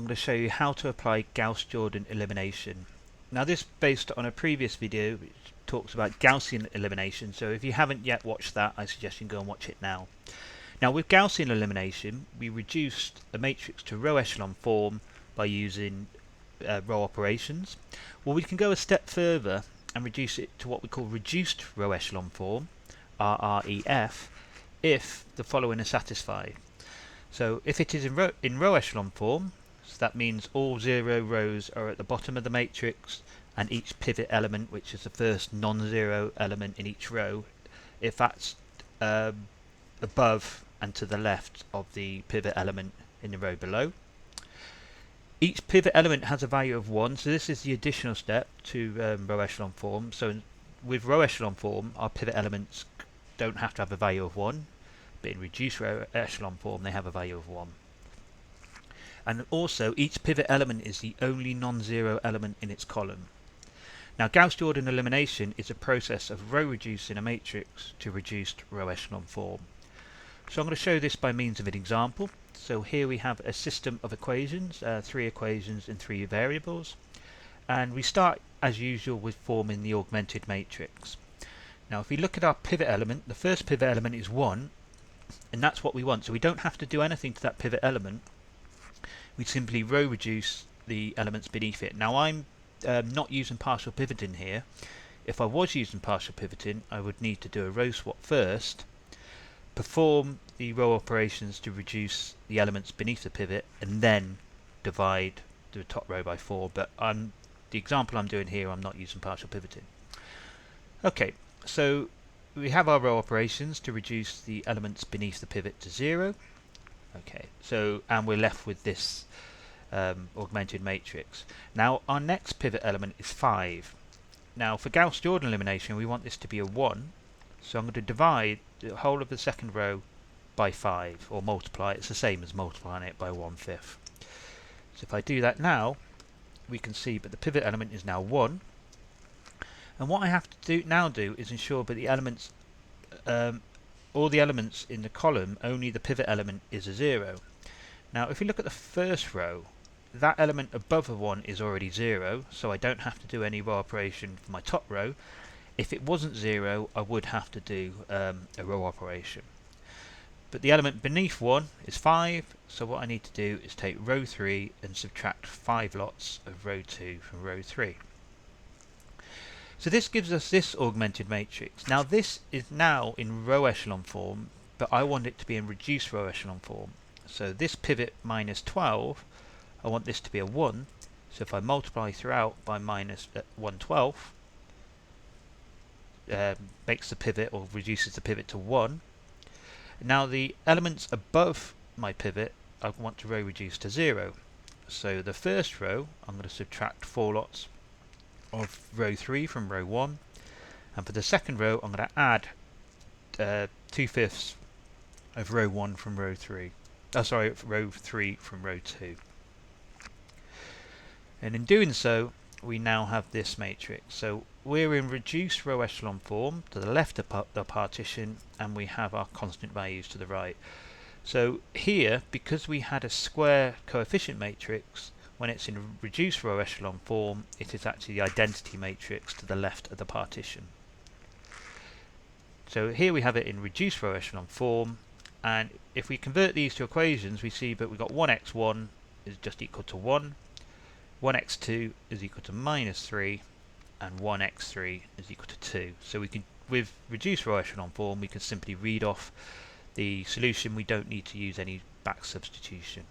I'm going to show you how to apply Gauss-Jordan elimination. Now this is based on a previous video which talks about Gaussian elimination, so if you haven't yet watched that, I suggest you go and watch it now. Now with Gaussian elimination, we reduced a matrix to row echelon form by using row operations. Well, we can go a step further and reduce it to what we call reduced row echelon form, RREF, if the following are satisfied. So if it is in row echelon form, so that means all 0 rows are at the bottom of the matrix, and each pivot element, which is the first non-zero element in each row, if that's above and to the left of the pivot element in the row below. Each pivot element has a value of 1, so this is the additional step to row echelon form. So with row echelon form, our pivot elements don't have to have a value of 1, but in reduced row echelon form they have a value of 1. And also each pivot element is the only non-zero element in its column. Now Gauss-Jordan elimination is a process of row reducing a matrix to reduced row echelon form. So I'm going to show this by means of an example. So here we have a system of equations, 3 equations in 3 variables, and we start as usual with forming the augmented matrix. Now if we look at our pivot element, the first pivot element is 1, and that's what we want, so we don't have to do anything to that pivot element. We simply row reduce the elements beneath it. Now I'm not using partial pivoting here. If I was using partial pivoting, I would need to do a row swap first, perform the row operations to reduce the elements beneath the pivot, and then divide the top row by 4, but the example I'm doing here, I'm not using partial pivoting. Okay, so we have our row operations to reduce the elements beneath the pivot to 0. Okay, so and we're left with this augmented matrix. Now our next pivot element is 5. Now for Gauss-Jordan elimination, we want this to be a 1, so I'm going to divide the whole of the second row by 5, or multiply. It's the same as multiplying it by 1/5. So if I do that now, we can see that the pivot element is now 1, and what I have to do is ensure that the elements, all the elements in the column, only the pivot element is a 0. Now if you look at the first row, that element above a 1 is already 0, so I don't have to do any row operation for my top row. If it wasn't 0, I would have to do a row operation. But the element beneath 1 is 5, so what I need to do is take row 3 and subtract 5 lots of row 2 from row 3. So this gives us this augmented matrix. Now this is now in row echelon form, but I want it to be in reduced row echelon form. So this pivot minus 12, I want this to be a 1, so if I multiply throughout by minus 1/12, makes the pivot, or reduces the pivot to 1. Now the elements above my pivot I want to row reduce to 0. So the first row I'm going to subtract 4 lots of row 3 from row 1, and for the second row I'm going to add 2/5 of row 1 from row 3. Row 3 from row 2. And in doing so, we now have this matrix. So we're in reduced row echelon form to the left of the partition, and we have our constant values to the right. So here, because we had a square coefficient matrix, when it's in reduced row echelon form, it is actually the identity matrix to the left of the partition. So here we have it in reduced row echelon form, and if we convert these to equations, we see that we've got 1x1 is just equal to 1, 1x2 is equal to minus 3, and 1x3 is equal to 2. So we can, with reduced row echelon form, we can simply read off the solution. We don't need to use any back substitution.